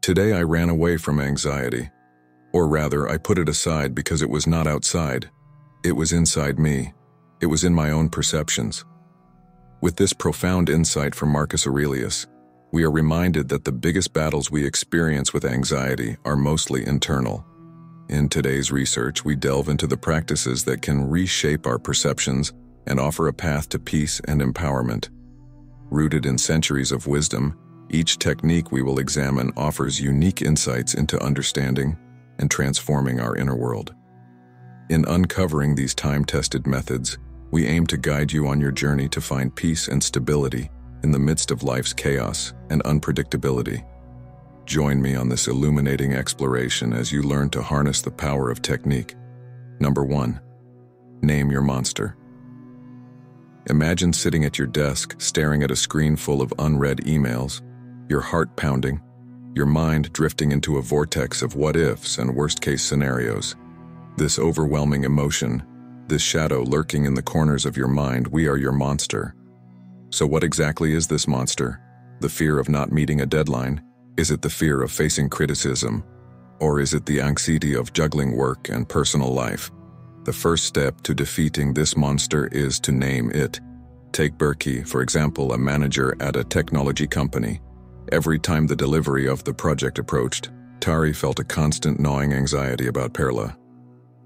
Today I ran away from anxiety. Or rather, I put it aside because it was not outside. It was inside me. It was in my own perceptions. With this profound insight from Marcus Aurelius, we are reminded that the biggest battles we experience with anxiety are mostly internal. In today's research, we delve into the practices that can reshape our perceptions and offer a path to peace and empowerment. Rooted in centuries of wisdom, each technique we will examine offers unique insights into understanding and transforming our inner world. In uncovering these time-tested methods, we aim to guide you on your journey to find peace and stability in the midst of life's chaos and unpredictability. Join me on this illuminating exploration as you learn to harness the power of technique. Number 1. Name your monster. Imagine sitting at your desk, staring at a screen full of unread emails, your heart pounding, your mind drifting into a vortex of what-ifs and worst-case scenarios. This overwhelming emotion, this shadow lurking in the corners of your mind, we are your monster. So what exactly is this monster? The fear of not meeting a deadline? Is it the fear of facing criticism? Or is it the anxiety of juggling work and personal life? The first step to defeating this monster is to name it. Take Berkey, for example, a manager at a technology company. Every time the delivery of the project approached, Tari felt a constant gnawing anxiety about Perla.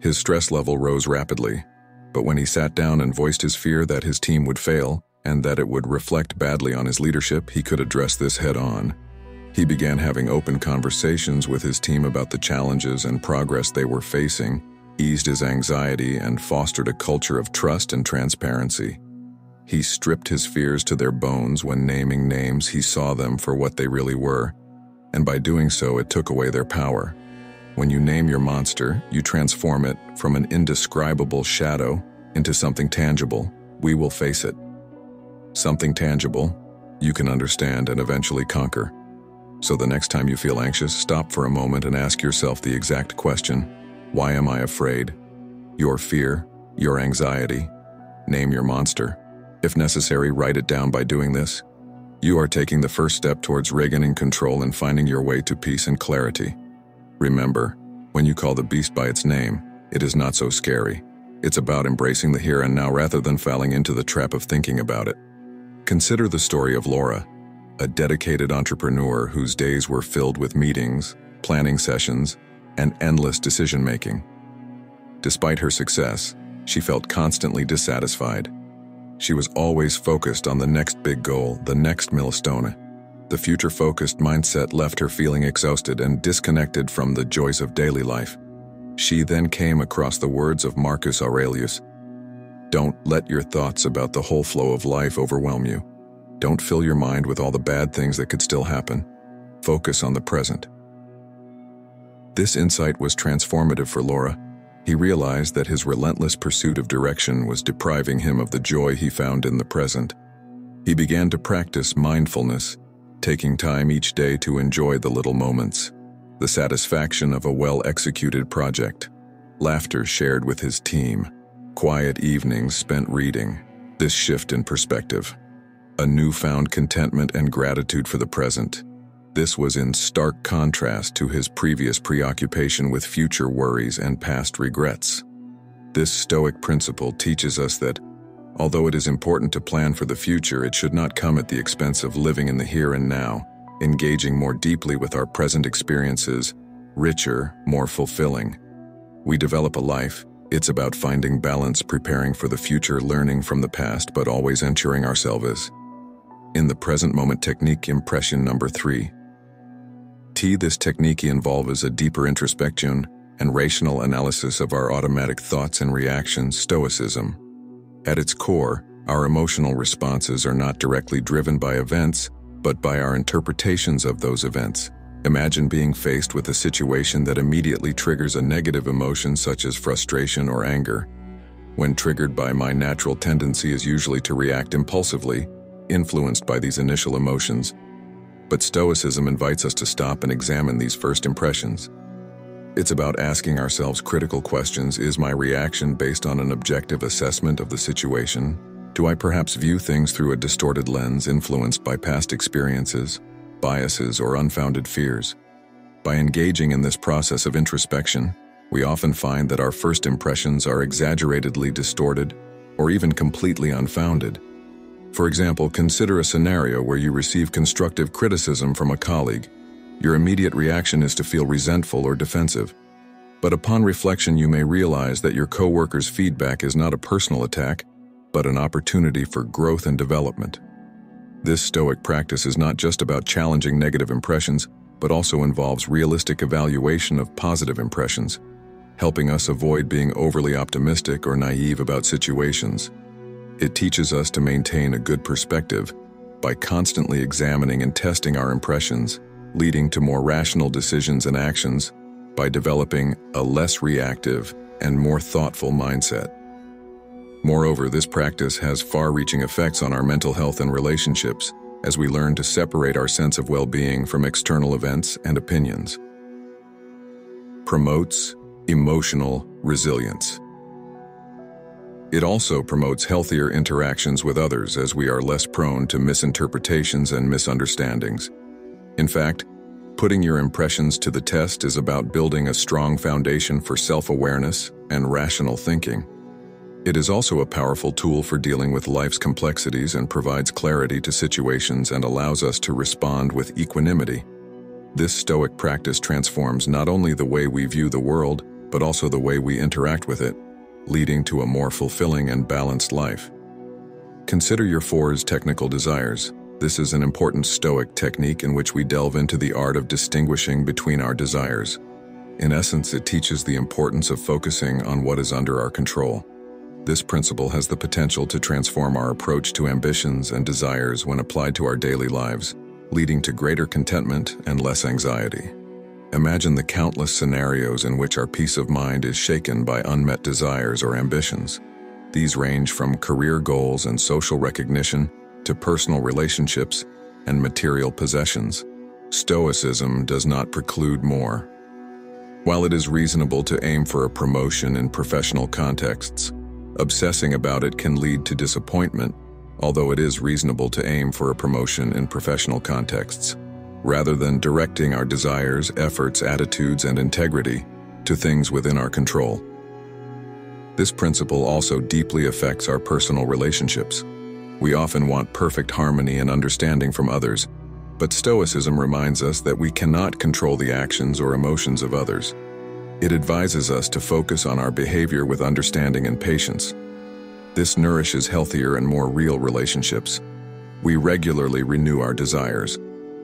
His stress level rose rapidly, but when he sat down and voiced his fear that his team would fail and that it would reflect badly on his leadership, he could address this head-on. He began having open conversations with his team about the challenges and progress they were facing, eased his anxiety, and fostered a culture of trust and transparency. He stripped his fears to their bones. When naming names, he saw them for what they really were, and by doing so, it took away their power. When you name your monster, you transform it from an indescribable shadow into something tangible. We will face it. Something tangible you can understand and eventually conquer. So the next time you feel anxious, stop for a moment and ask yourself the exact question: why am I afraid? Your fear, your anxiety. Name your monster. If necessary, write it down. By doing this, you are taking the first step towards regaining control and finding your way to peace and clarity. Remember, when you call the beast by its name, it is not so scary. It's about embracing the here and now rather than falling into the trap of thinking about it. Consider the story of Laura, a dedicated entrepreneur whose days were filled with meetings, planning sessions, and endless decision-making. Despite her success, she felt constantly dissatisfied. She was always focused on the next big goal, the next milestone. The future-focused mindset left her feeling exhausted and disconnected from the joys of daily life. She then came across the words of Marcus Aurelius: "Don't let your thoughts about the whole flow of life overwhelm you. Don't fill your mind with all the bad things that could still happen. Focus on the present." This insight was transformative for Laura. He realized that his relentless pursuit of direction was depriving him of the joy he found in the present. He began to practice mindfulness, taking time each day to enjoy the little moments, the satisfaction of a well-executed project, laughter shared with his team, quiet evenings spent reading. This shift in perspective, a newfound contentment and gratitude for the present. This was in stark contrast to his previous preoccupation with future worries and past regrets. This Stoic principle teaches us that, although it is important to plan for the future, it should not come at the expense of living in the here and now, engaging more deeply with our present experiences, richer, more fulfilling. We develop a life. It's about finding balance, preparing for the future, learning from the past, but always ensuring ourselves in the present moment. Technique impression number 3. This technique involves a deeper introspection and rational analysis of our automatic thoughts and reactions. Stoicism. At its core, our emotional responses are not directly driven by events, but by our interpretations of those events. Imagine being faced with a situation that immediately triggers a negative emotion such as frustration or anger. When triggered by my natural tendency is usually to react impulsively, influenced by these initial emotions. But Stoicism invites us to stop and examine these first impressions. It's about asking ourselves critical questions. Is my reaction based on an objective assessment of the situation? Do I perhaps view things through a distorted lens influenced by past experiences, biases, or unfounded fears? By engaging in this process of introspection, we often find that our first impressions are exaggeratedly distorted or even completely unfounded. For example, consider a scenario where you receive constructive criticism from a colleague. Your immediate reaction is to feel resentful or defensive. But upon reflection, you may realize that your coworker's feedback is not a personal attack, but an opportunity for growth and development. This Stoic practice is not just about challenging negative impressions, but also involves realistic evaluation of positive impressions, helping us avoid being overly optimistic or naive about situations. It teaches us to maintain a good perspective by constantly examining and testing our impressions, leading to more rational decisions and actions by developing a less reactive and more thoughtful mindset. Moreover, this practice has far-reaching effects on our mental health and relationships as we learn to separate our sense of well-being from external events and opinions. Promotes emotional resilience. It also promotes healthier interactions with others as we are less prone to misinterpretations and misunderstandings. In fact, putting your impressions to the test is about building a strong foundation for self-awareness and rational thinking. It is also a powerful tool for dealing with life's complexities and provides clarity to situations and allows us to respond with equanimity. This Stoic practice transforms not only the way we view the world, but also the way we interact with it, leading to a more fulfilling and balanced life. Consider your fours technical desires. This is an important Stoic technique in which we delve into the art of distinguishing between our desires. In essence, it teaches the importance of focusing on what is under our control. This principle has the potential to transform our approach to ambitions and desires when applied to our daily lives, leading to greater contentment and less anxiety. Imagine the countless scenarios in which our peace of mind is shaken by unmet desires or ambitions. These range from career goals and social recognition to personal relationships and material possessions. Stoicism does not preclude more. While it is reasonable to aim for a promotion in professional contexts, obsessing about it can lead to disappointment, although it is reasonable to aim for a promotion in professional contexts, rather than directing our desires, efforts, attitudes, and integrity to things within our control. This principle also deeply affects our personal relationships. We often want perfect harmony and understanding from others, but Stoicism reminds us that we cannot control the actions or emotions of others. It advises us to focus on our behavior with understanding and patience. This nourishes healthier and more real relationships. We regularly renew our desires.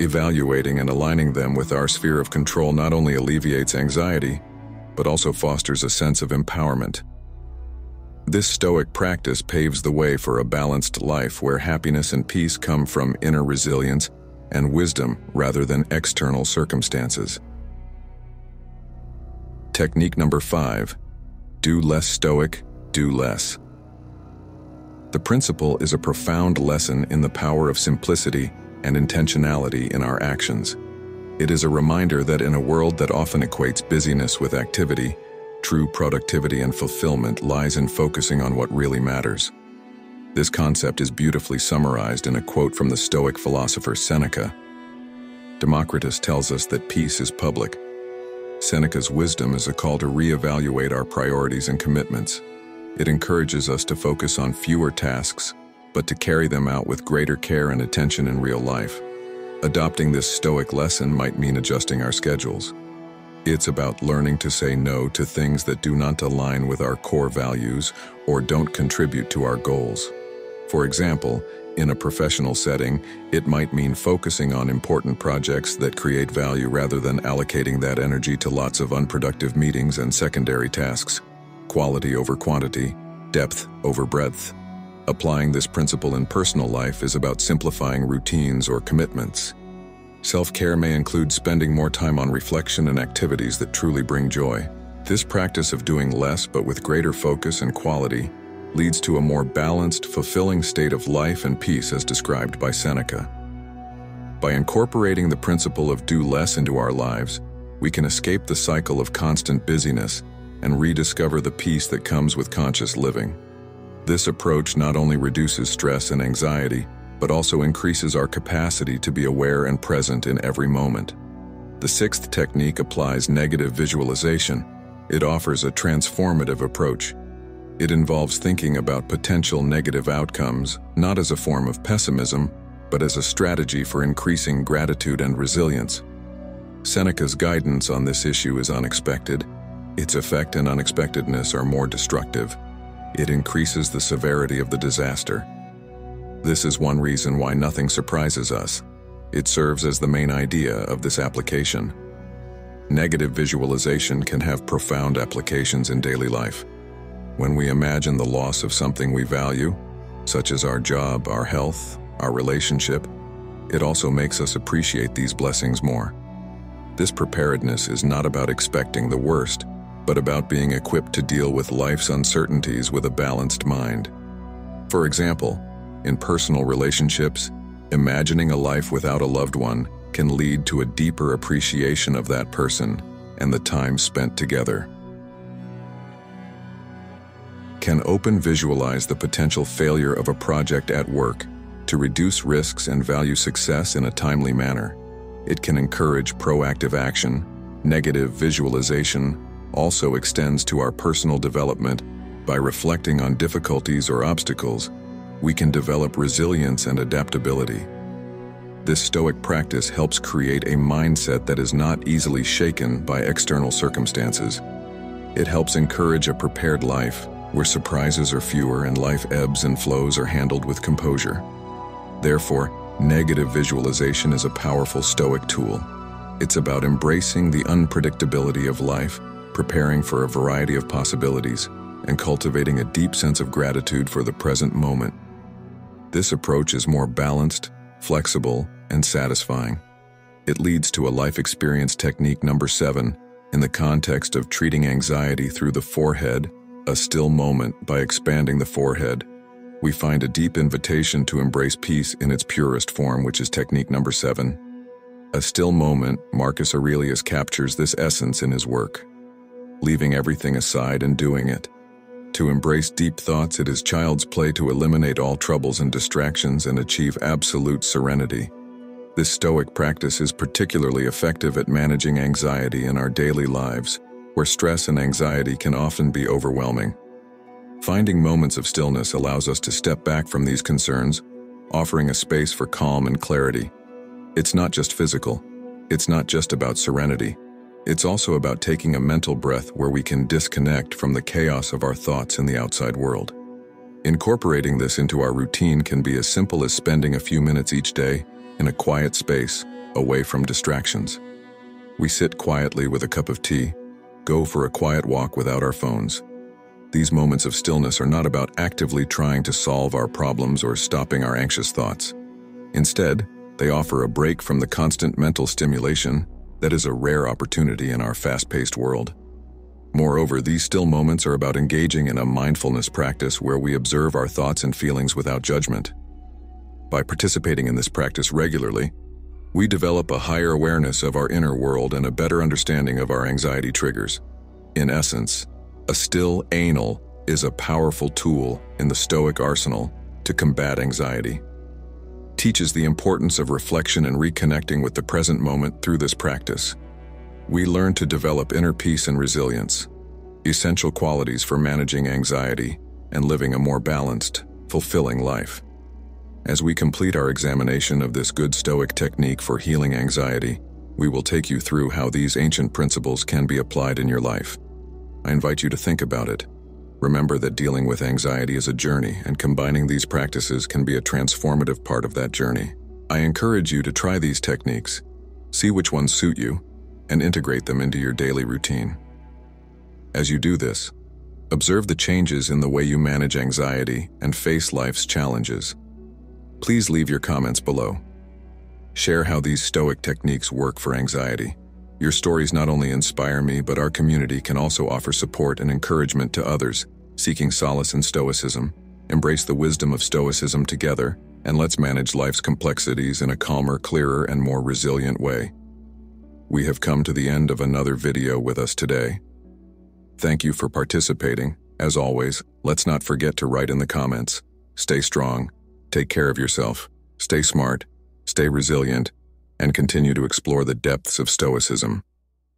Evaluating and aligning them with our sphere of control not only alleviates anxiety, but also fosters a sense of empowerment. This Stoic practice paves the way for a balanced life where happiness and peace come from inner resilience and wisdom rather than external circumstances. Technique number 5. Do less Stoic, do less. The principle is a profound lesson in the power of simplicity and intentionality in our actions. It is a reminder that in a world that often equates busyness with activity, true productivity and fulfillment lies in focusing on what really matters. This concept is beautifully summarized in a quote from the Stoic philosopher Seneca. Democritus tells us that peace is public. Seneca's wisdom is a call to reevaluate our priorities and commitments. It encourages us to focus on fewer tasks, but to carry them out with greater care and attention in real life. Adopting this Stoic lesson might mean adjusting our schedules. It's about learning to say no to things that do not align with our core values or don't contribute to our goals. For example, in a professional setting, it might mean focusing on important projects that create value rather than allocating that energy to lots of unproductive meetings and secondary tasks. Quality over quantity, depth over breadth. Applying this principle in personal life is about simplifying routines or commitments. Self-care may include spending more time on reflection and activities that truly bring joy. This practice of doing less but with greater focus and quality leads to a more balanced, fulfilling state of life and peace as described by Seneca. By incorporating the principle of do less into our lives, we can escape the cycle of constant busyness and rediscover the peace that comes with conscious living. This approach not only reduces stress and anxiety, but also increases our capacity to be aware and present in every moment. The sixth technique applies negative visualization. It offers a transformative approach. It involves thinking about potential negative outcomes, not as a form of pessimism, but as a strategy for increasing gratitude and resilience. Seneca's guidance on this issue is unexpected. Its effect and unexpectedness are more destructive. It increases the severity of the disaster. This is one reason why nothing surprises us. It serves as the main idea of this application. Negative visualization can have profound applications in daily life. When we imagine the loss of something we value, such as our job, our health, our relationship, it also makes us appreciate these blessings more. This preparedness is not about expecting the worst, but about being equipped to deal with life's uncertainties with a balanced mind. For example, in personal relationships, imagining a life without a loved one can lead to a deeper appreciation of that person and the time spent together. Can open visualize the potential failure of a project at work to reduce risks and value success in a timely manner. It can encourage proactive action. Negative visualization also extends to our personal development. By reflecting on difficulties or obstacles, we can develop resilience and adaptability. This Stoic practice helps create a mindset that is not easily shaken by external circumstances. It helps encourage a prepared life, where surprises are fewer and life ebbs and flows are handled with composure. Therefore, negative visualization is a powerful Stoic tool. It's about embracing the unpredictability of life, preparing for a variety of possibilities, and cultivating a deep sense of gratitude for the present moment. This approach is more balanced, flexible, and satisfying. It leads to a life experience technique number 7, in the context of treating anxiety through the forehead, a still moment. By expanding the forehead, we find a deep invitation to embrace peace in its purest form, which is technique number 7. A still moment, Marcus Aurelius captures this essence in his work. Leaving everything aside and doing it. To embrace deep thoughts, it is child's play to eliminate all troubles and distractions and achieve absolute serenity. This Stoic practice is particularly effective at managing anxiety in our daily lives, where stress and anxiety can often be overwhelming. Finding moments of stillness allows us to step back from these concerns, offering a space for calm and clarity. It's not just physical. It's not just about serenity. It's also about taking a mental breath where we can disconnect from the chaos of our thoughts in the outside world. Incorporating this into our routine can be as simple as spending a few minutes each day in a quiet space, away from distractions. We sit quietly with a cup of tea, go for a quiet walk without our phones. These moments of stillness are not about actively trying to solve our problems or stopping our anxious thoughts. Instead, they offer a break from the constant mental stimulation that is a rare opportunity in our fast-paced world. Moreover, these still moments are about engaging in a mindfulness practice where we observe our thoughts and feelings without judgment. By participating in this practice regularly, we develop a higher awareness of our inner world and a better understanding of our anxiety triggers. In essence, a still anal is a powerful tool in the Stoic arsenal to combat anxiety. Teaches the importance of reflection and reconnecting with the present moment through this practice. We learn to develop inner peace and resilience, essential qualities for managing anxiety and living a more balanced, fulfilling life. As we complete our examination of this good Stoic technique for healing anxiety, we will take you through how these ancient principles can be applied in your life. I invite you to think about it. Remember that dealing with anxiety is a journey, and combining these practices can be a transformative part of that journey. I encourage you to try these techniques, see which ones suit you, and integrate them into your daily routine. As you do this, observe the changes in the way you manage anxiety and face life's challenges. Please leave your comments below. Share how these Stoic techniques work for anxiety. Your stories not only inspire me, but our community can also offer support and encouragement to others seeking solace in Stoicism. Embrace the wisdom of Stoicism together, and let's manage life's complexities in a calmer, clearer, and more resilient way. We have come to the end of another video with us today. Thank you for participating. As always, let's not forget to write in the comments. Stay strong, take care of yourself, stay smart, stay resilient, and continue to explore the depths of Stoicism.